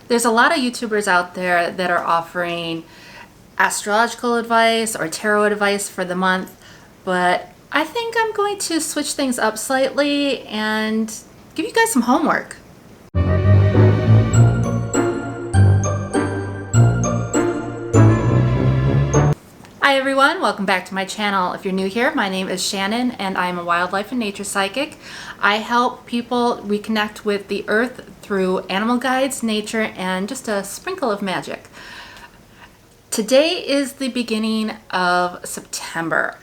There's a lot of YouTubers out there that are offering astrological advice or tarot advice for the month, but I think I'm going to switch things up slightly and give you guys some homework. Hi everyone, welcome back to my channel. If you're new here, my name is Shannon and I'm a wildlife and nature psychic. I help people reconnect with the earth through animal guides, nature, and just a sprinkle of magic. Today is the beginning of September.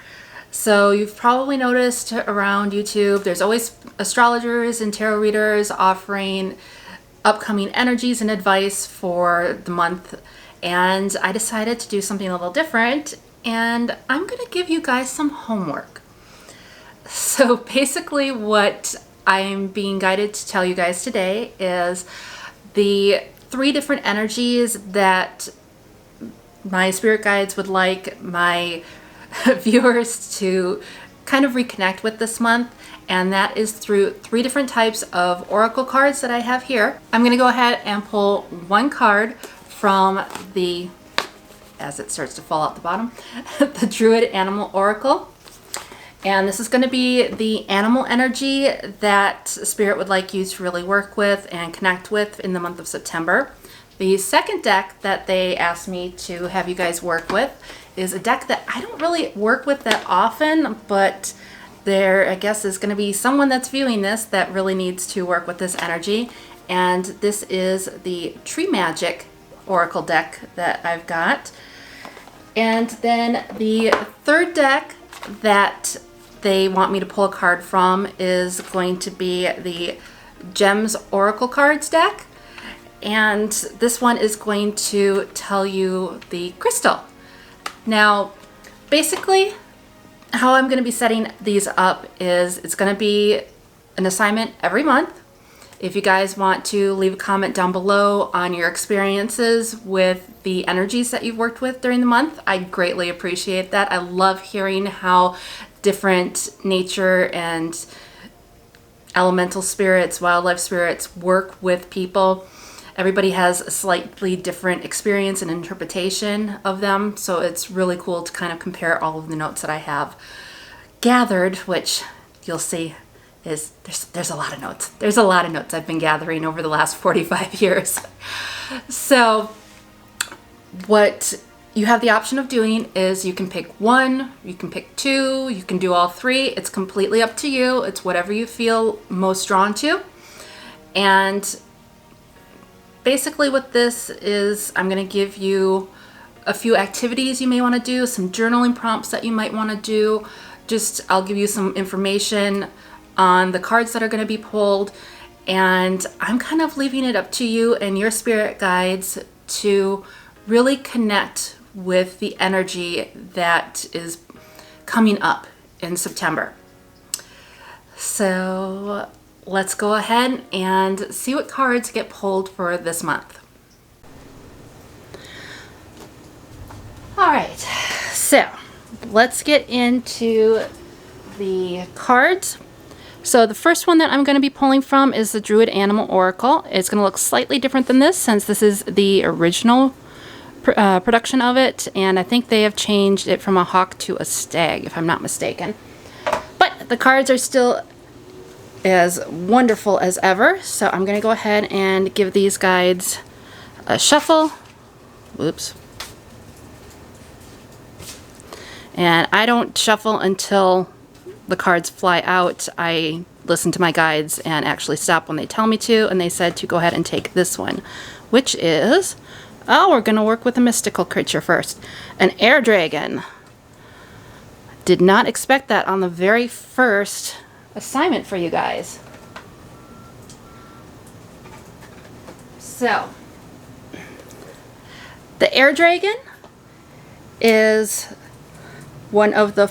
So you've probably noticed around YouTube, there's always astrologers and tarot readers offering upcoming energies and advice for the month. And I decided to do something a little different, and I'm going to give you guys some homework. So basically what I'm being guided to tell you guys today is the 3 different energies that my spirit guides would like my viewers to kind of reconnect with this month, and that is through 3 different types of oracle cards that I have here. I'm going to go ahead and pull one card from the, as it starts to fall out the bottom, the Druid Animal Oracle. And this is going to be the animal energy that Spirit would like you to really work with and connect with in the month of September. The second deck that they asked me to have you guys work with is a deck that I don't really work with that often, but there, I guess, is going to be someone that's viewing this that really needs to work with this energy. And this is the Tree Magic Oracle deck that I've got. And then the third deck that they want me to pull a card from is going to be the Gems Oracle Cards deck. And this one is going to tell you the crystal. Now, basically, how I'm going to be setting these up is it's going to be an assignment every month. If you guys want to leave a comment down below on your experiences with the energies that you've worked with during the month, I greatly appreciate that. I love hearing how different nature and elemental spirits, wildlife spirits work with people. Everybody has a slightly different experience and interpretation of them, so it's really cool to kind of compare all of the notes that I have gathered, which you'll see is there's a lot of notes. There's a lot of notes I've been gathering over the last 45 years. So what you have the option of doing is you can pick 1, you can pick 2, you can do all 3. It's completely up to you. It's whatever you feel most drawn to. And basically what this is, I'm going to give you a few activities you may want to do, some journaling prompts that you might want to do. I'll give you some information on the cards that are going to be pulled, and I'm kind of leaving it up to you and your spirit guides to really connect with the energy that is coming up in September. So let's go ahead and see what cards get pulled for this month. All right, so let's get into the cards. So the first one that I'm going to be pulling from is the Druid Animal Oracle. It's going to look slightly different than this since this is the original production of it, and I think they have changed it from a hawk to a stag, if I'm not mistaken. But the cards are still as wonderful as ever, so I'm going to go ahead and give these guides a shuffle. Whoops. And I don't shuffle until the cards fly out. I listen to my guides and actually stop when they tell me to, and they said to go ahead and take this one, which is, oh, we're going to work with a mystical creature first. An air dragon. Did not expect that on the very first assignment for you guys. So, the air dragon is one of the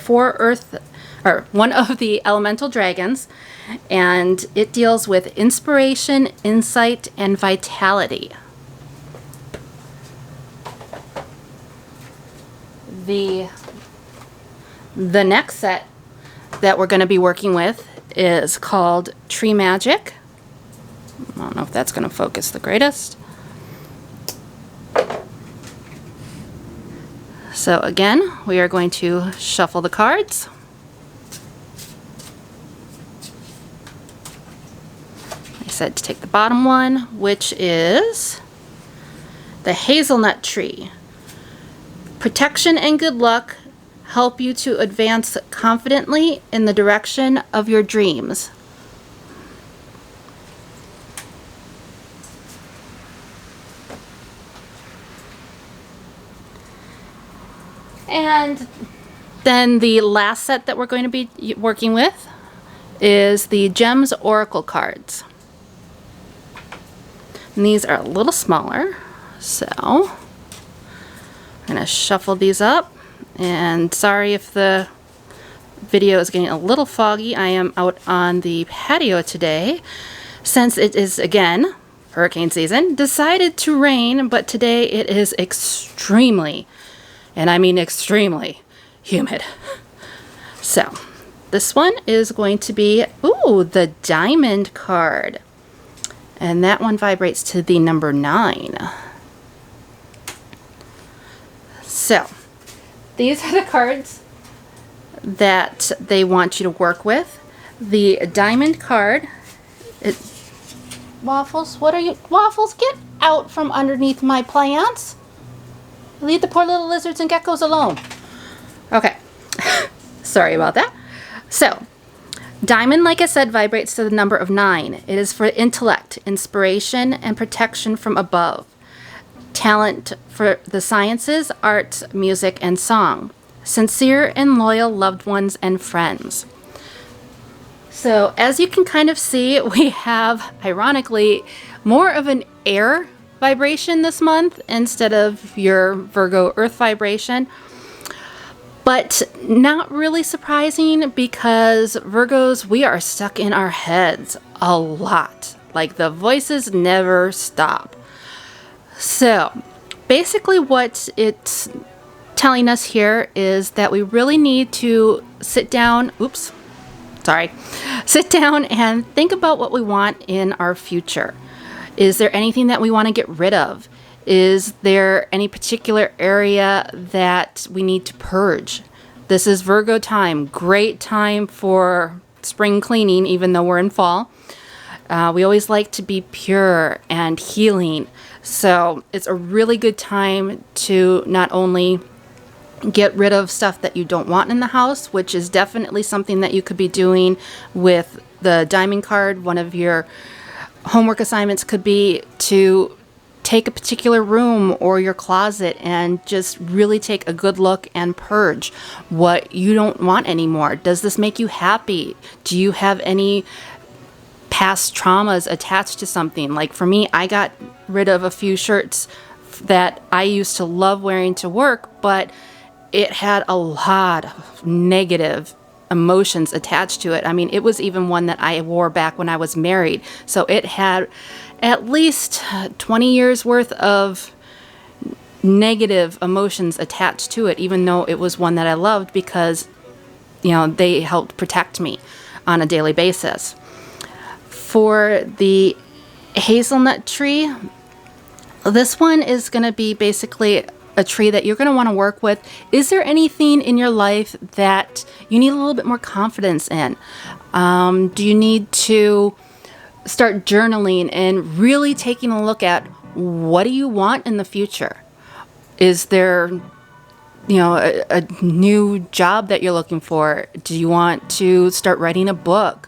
one of the elemental dragons, and it deals with inspiration, insight, and vitality. The next set that we're going to be working with is called Tree Magic. I don't know if that's going to focus the greatest. So again, we are going to shuffle the cards. I said to take the bottom one, which is the hazelnut tree. Protection and good luck help you to advance confidently in the direction of your dreams. And then the last set that we're going to be working with is the Gems Oracle cards. And these are a little smaller, so I'm going to shuffle these up. And sorry if the video is getting a little foggy. I am out on the patio today since it is, again, hurricane season. Decided to rain, but today it is extremely, and I mean extremely, humid. So this one is going to be, ooh, the Diamond card. And that one vibrates to the number 9. So these are the cards that they want you to work with. The Diamond card, Waffles, what are you, Waffles, get out from underneath my plants. Leave the poor little lizards and geckos alone. Okay, sorry about that. So, Diamond, like I said, vibrates to the number of 9. It is for intellect, inspiration, and protection from above. Talent for the sciences, arts, music, and song. Sincere and loyal loved ones and friends. So, as you can kind of see, we have, ironically, more of an air vibration this month instead of your Virgo earth vibration. But not really surprising because Virgos, we are stuck in our heads a lot. Like the voices never stop. So basically what it's telling us here is that we really need to sit down, sit down and think about what we want in our future. Is there anything that we want to get rid of? Is there any particular area that we need to purge? This is Virgo time. Great time for spring cleaning, even though we're in fall. We always like to be pure and healing. So it's a really good time to not only get rid of stuff that you don't want in the house, which is definitely something that you could be doing with the Diamond card. One of your homework assignments could be to take a particular room or your closet and just really take a good look and purge what you don't want anymore. Does this make you happy? Do you have any past traumas attached to something? Like for me, I got rid of a few shirts that I used to love wearing to work, but it had a lot of negative emotions attached to it. I mean, it was even one that I wore back when I was married. So it had at least 20 years worth of negative emotions attached to it, even though it was one that I loved because, you know, they helped protect me on a daily basis. For the hazelnut tree, this one is going to be basically a tree that you're going to want to work with. Is there anything in your life that you need a little bit more confidence in? Do you need to start journaling and really taking a look at what do you want in the future? Is there, you know, a new job that you're looking for? Do you want to start writing a book?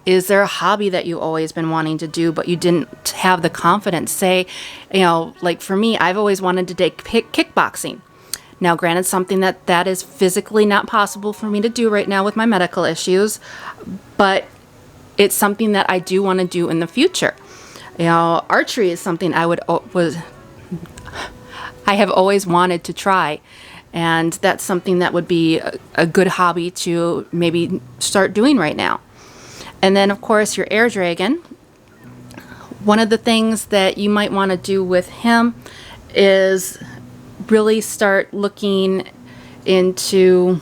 Is there a hobby that you've always been wanting to do, but you didn't have the confidence? Say, you know, like for me, I've always wanted to take kickboxing. Now, granted, something that is physically not possible for me to do right now with my medical issues, but it's something that I do want to do in the future. You know, archery is something I have always wanted to try. And that's something that would be a good hobby to maybe start doing right now. And then, of course, your air dragon. One of the things that you might want to do with him is really start looking into,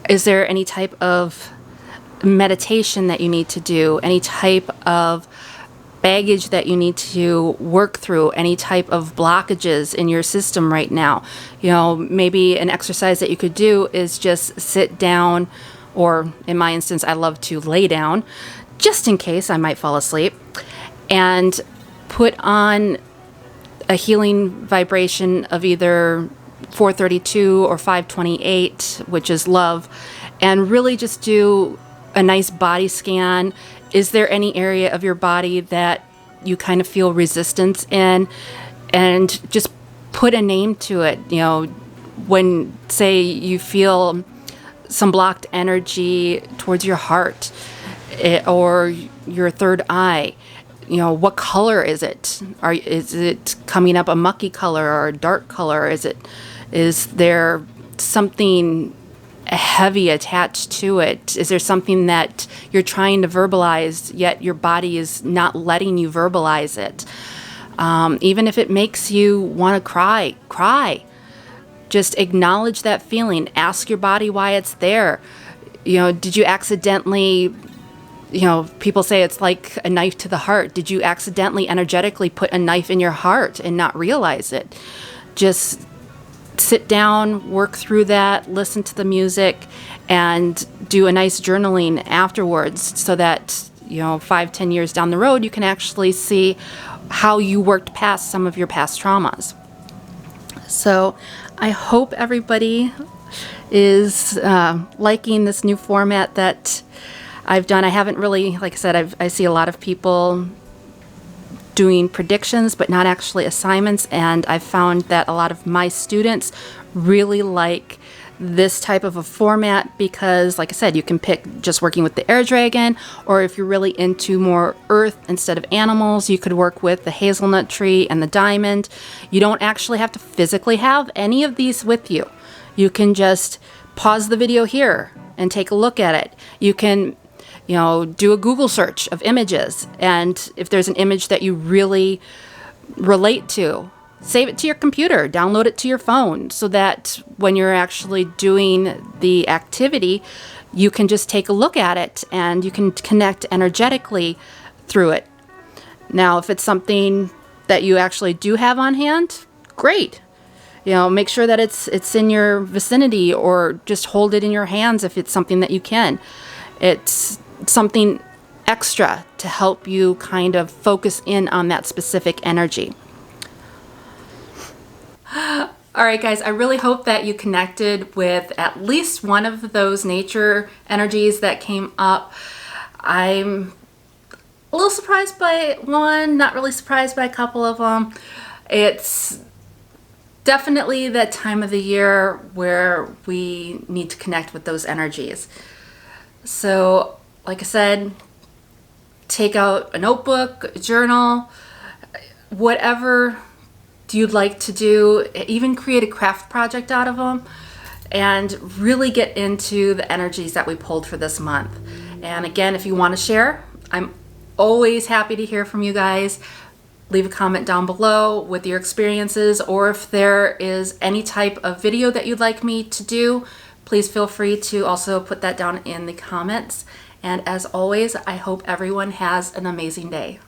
is there any type of meditation that you need to do? Any type of baggage that you need to work through, any type of blockages in your system right now. You know, maybe an exercise that you could do is just sit down, or in my instance, I love to lay down, just in case I might fall asleep, and put on a healing vibration of either 432 or 528, which is love, and really just do a nice body scan. Is there any area of your body that you kind of feel resistance in? And just put a name to it. You know, when, say, you feel some blocked energy towards your heart, or your third eye, you know, what color is it? Is it coming up a mucky color or a dark color? Is there something heavy attached to it? Is there something that you're trying to verbalize, yet your body is not letting you verbalize it? Even if it makes you want to cry, cry. Just acknowledge that feeling. Ask your body why it's there. You know, did you accidentally, you know, people say it's like a knife to the heart. Did you accidentally energetically put a knife in your heart and not realize it? Just sit down, work through that, listen to the music, and do a nice journaling afterwards, so that, you know, 5-10 years down the road, you can actually see how you worked past some of your past traumas. So I hope everybody is liking this new format that I've done. I haven't really, like I said, I see a lot of people doing predictions, but not actually assignments. And I've found that a lot of my students really like this type of a format because, like I said, you can pick just working with the air dragon, or if you're really into more earth instead of animals, you could work with the hazelnut tree and the diamond. You don't actually have to physically have any of these with you. You can just pause the video here and take a look at it. You can, you know, do a Google search of images, and if there's an image that you really relate to, save it to your computer, download it to your phone, so that when you're actually doing the activity, you can just take a look at it and you can connect energetically through it. Now, if it's something that you actually do have on hand, great. You know, make sure that it's in your vicinity, or just hold it in your hands if it's something that you can. It's something extra to help you kind of focus in on that specific energy. All right, guys, I really hope that you connected with at least one of those nature energies that came up. I'm a little surprised by one, not really surprised by a couple of them. It's definitely that time of the year where we need to connect with those energies. So, like I said, take out a notebook, a journal, whatever you'd like to do, even create a craft project out of them, and really get into the energies that we pulled for this month. And again, if you want to share, I'm always happy to hear from you guys. Leave a comment down below with your experiences, or if there is any type of video that you'd like me to do, please feel free to also put that down in the comments. And as always, I hope everyone has an amazing day.